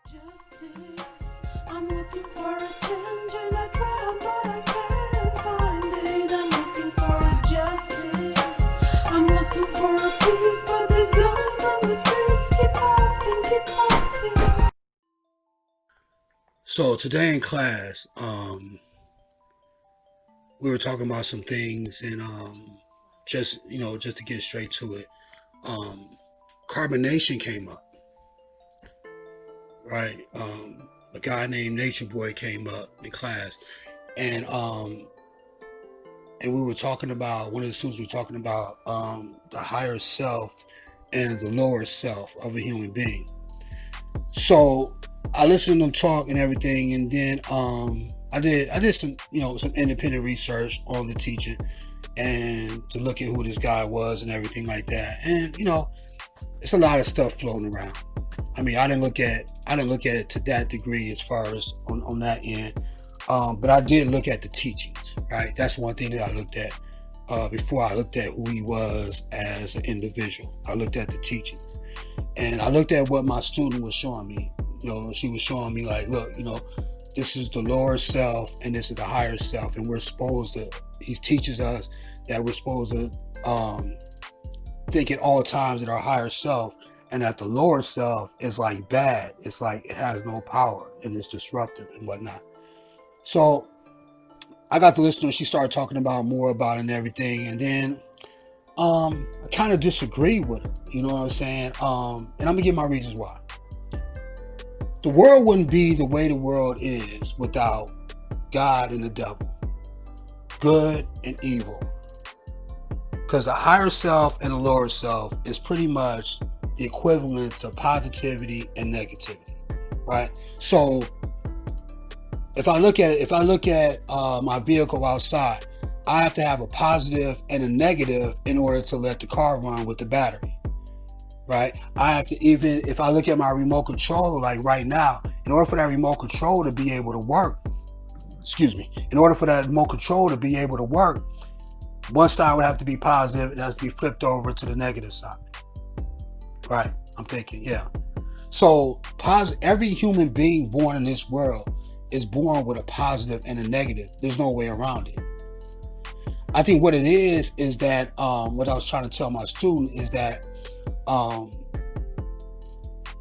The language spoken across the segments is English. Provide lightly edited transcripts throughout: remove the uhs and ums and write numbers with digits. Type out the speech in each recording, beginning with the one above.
Justice. I'm looking for a change and I try, but I can't find it. I'm looking for a justice. I'm looking for a peace, but these guns on the streets keep talking, keep talking. So today in class, we were talking about some things, and just to get straight to it, um, carbonation came up, right? A guy named Nature Boy came up in class, and and we were talking about one of the students were talking about the higher self and the lower self of a human being. So I listened to them talk and everything, and then I did some independent research on the teaching and to look at who this guy was and everything like that. And it's a lot of stuff floating around. I mean, I didn't look at it to that degree as far as on that end, but I did look at the teachings. Right, that's one thing that I looked at before I looked at who he was as an individual. I looked at the teachings, and I looked at what my student was showing me. She was showing me like, look, this is the lower self and this is the higher self, and we're supposed to. He teaches us that we're supposed to think at all times that our higher self, and that the lower self is like bad. It's like it has no power and it's disruptive and whatnot. So I got to listen to her. She started talking about more about it and everything, and then I kind of disagreed with her. You know what I'm saying? And I'm gonna give my reasons why. The world wouldn't be the way the world is without God and the devil, good and evil. Because the higher self and the lower self is pretty much the equivalent to positivity and negativity, right? So if I look at my vehicle outside, I have to have a positive and a negative in order to let the car run with the battery, right? I have to, even if I look at my remote control, like right now, in order for that remote control to be able to work, one side would have to be positive, it has to be flipped over to the negative side, right? I'm thinking, yeah. So every human being born in this world is born with a positive and a negative. There's no way around it. I think what it is that what I was trying to tell my student is that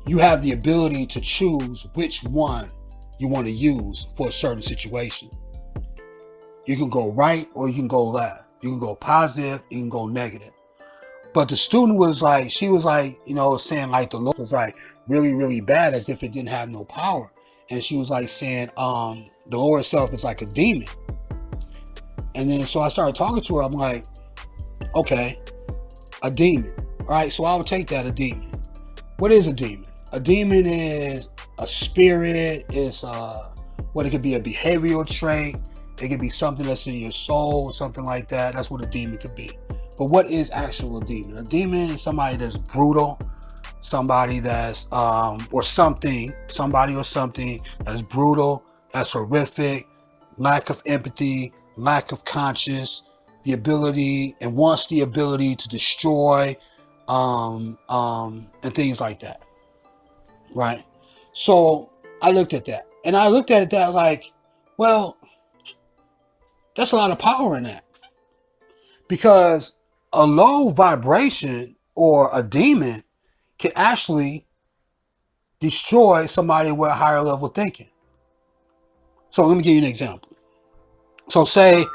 you have the ability to choose which one you want to use for a certain situation. You can go right or you can go left. You can go positive, you can go negative. But the student was like, she was like, saying like the Lord was like really, really bad, as if it didn't have no power. And she was like saying, the lower self is like a demon. And then so I started talking to her. I'm like, okay, a demon. All right, so I would take that, a demon. What is a demon? A demon is a spirit. It's it could be a behavioral trait. It could be something that's in your soul, something like that. That's what a demon could be. But what is actual demon? A demon is somebody that's brutal, somebody that's somebody or something that's brutal, that's horrific, lack of empathy, lack of conscience, wants the ability to destroy, and things like that. Right? So I looked at that. And I looked at that like, well, that's a lot of power in that. Because a low vibration or a demon can actually destroy somebody with a higher level thinking. So let me give you an example. So say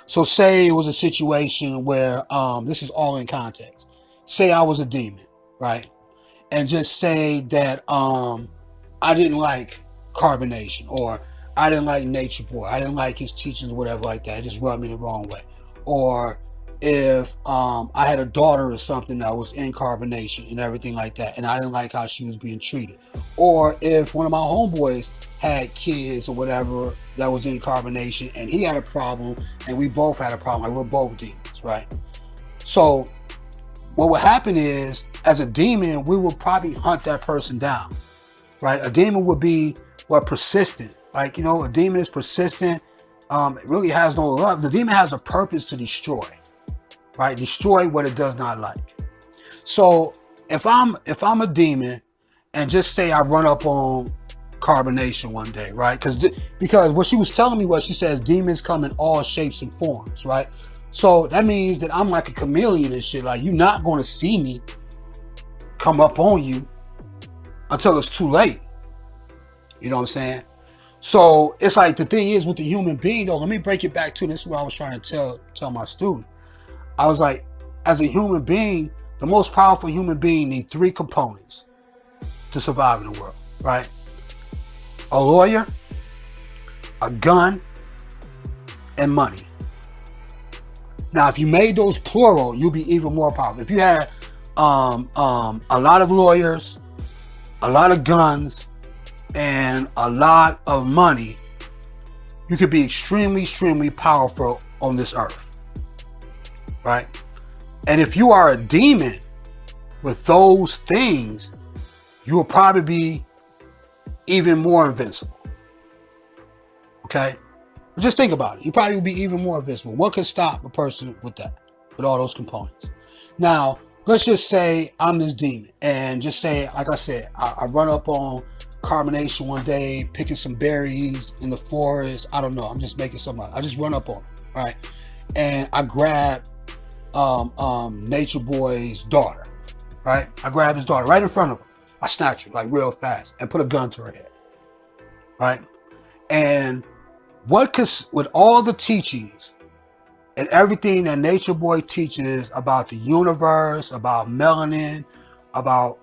it was a situation where, this is all in context. Say I was a demon, right? And just say that I didn't like carbonation, or I didn't like Nature Boy. I didn't like his teachings or whatever like that. It just rubbed me the wrong way. Or if I had a daughter or something that was in carbonation and everything like that, and I didn't like how she was being treated. Or if one of my homeboys had kids or whatever that was in carbonation and he had a problem and we both had a problem, like we're both demons, right? So what would happen is, as a demon, we will probably hunt that person down, right? A demon would be persistent. Like, a demon is persistent. It really has no love. The demon has a purpose to destroy, right? Destroy what it does not like. So if I'm a demon, and just say I run up on carbonation one day, right? Because what she was telling me was, she says demons come in all shapes and forms, right? So that means that I'm like a chameleon and shit. Like, you're not going to see me come up on you until it's too late. You know what I'm saying? So it's like, the thing is with the human being, though, let me break it back to this. Is what I was trying to tell my student. I was like, as a human being, the most powerful human being needs 3 components to survive in the world, right? A lawyer, a gun, and money. Now, if you made those plural, you'll be even more powerful. If you had a lot of lawyers, a lot of guns, and a lot of money, you could be extremely, extremely powerful on this earth, right? And if you are a demon with those things, you will probably be even more invincible. Okay? Just think about it. You probably will be even more invincible. What could stop a person with that, with all those components? Now, let's just say I'm this demon, and just say, like I said, I run up on carbonation one day, picking some berries in the forest. I don't know. I'm just making something up. I just run up on him, all right? And I grab Nature Boy's daughter, right? I grab his daughter right in front of him. I snatch her like real fast and put a gun to her head, right? And with all the teachings and everything that Nature Boy teaches about the universe, about melanin, about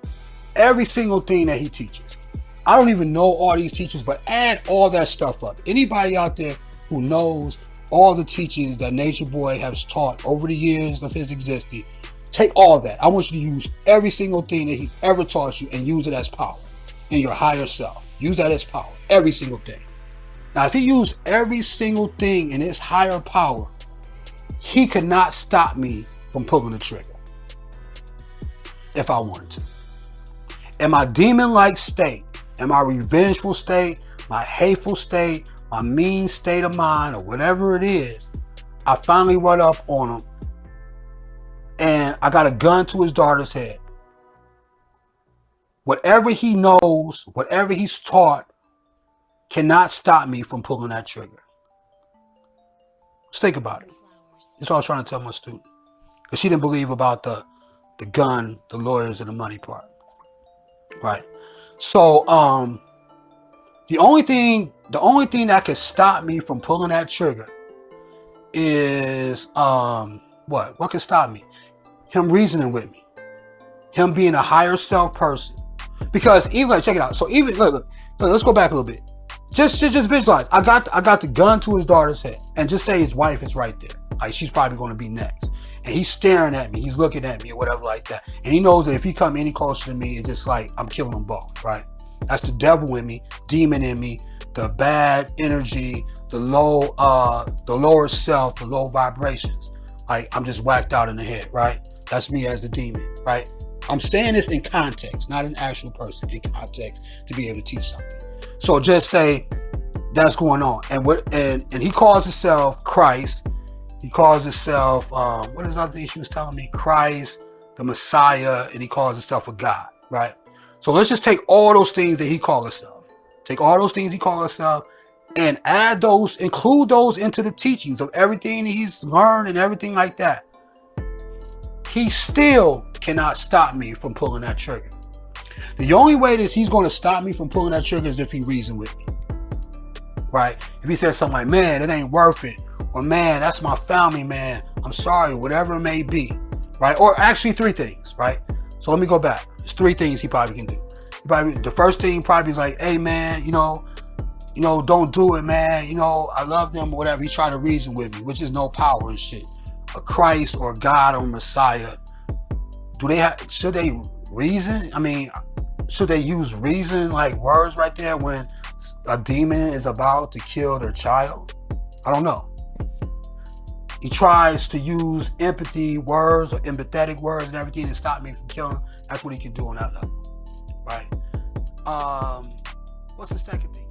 every single thing that he teaches, I don't even know all these teachings, but add all that stuff up. Anybody out there who knows all the teachings that Nature Boy has taught over the years of his existing, take all that. I want you to use every single thing that he's ever taught you and use it as power in your higher self. Use that as power, every single thing. Now, if he used every single thing in his higher power, he could not stop me from pulling the trigger if I wanted to. In my demon-like state, in my revengeful state, my hateful state, my mean state of mind, or whatever it is, I finally run up on him and I got a gun to his daughter's head. Whatever he knows, whatever he's taught, cannot stop me from pulling that trigger. Just think about it. That's what I was trying to tell my student. Because she didn't believe about the gun, the lawyers, and the money part. Right? So, the only thing that could stop me from pulling that trigger is, what? What could stop me? Him reasoning with me. Him being a higher self person. Because even, like, check it out. So even, look, let's go back a little bit. Just visualize. I got the gun to his daughter's head, and just say his wife is right there. Like, she's probably going to be next. And he's staring at me. He's looking at me or whatever like that. And he knows that if he come any closer to me, it's just like I'm killing them both, right? That's the devil in me, demon in me, the bad energy, the lower self, the low vibrations. Like, I'm just whacked out in the head, right? That's me as the demon, right? I'm saying this in context, not an actual person, in context to be able to teach something. So just say that's going on. And he calls himself Christ. He calls himself, what is the other thing she was telling me? Christ, the Messiah, and he calls himself a God, right? So let's just take all those things that he calls himself. Take all those things he calls himself and include those into the teachings of everything he's learned and everything like that. He still cannot stop me from pulling that trigger. The only way that he's going to stop me from pulling that trigger is if he reasons with me, right? If he says something like, man, it ain't worth it. Or, man, that's my family, man. I'm sorry, whatever it may be, right? Or actually 3 things, right? So let me go back. There's 3 things he probably can do. The first thing probably is like, hey, man, don't do it, man. I love them or whatever. He tried to reason with me, which is no power and shit. A Christ or God or Messiah, should they reason? I mean, should they use reason like words right there when a demon is about to kill their child? I don't know. He tries to use empathy words or empathetic words and everything to stop me from killing him. That's what he can do on that level, right? What's the second thing?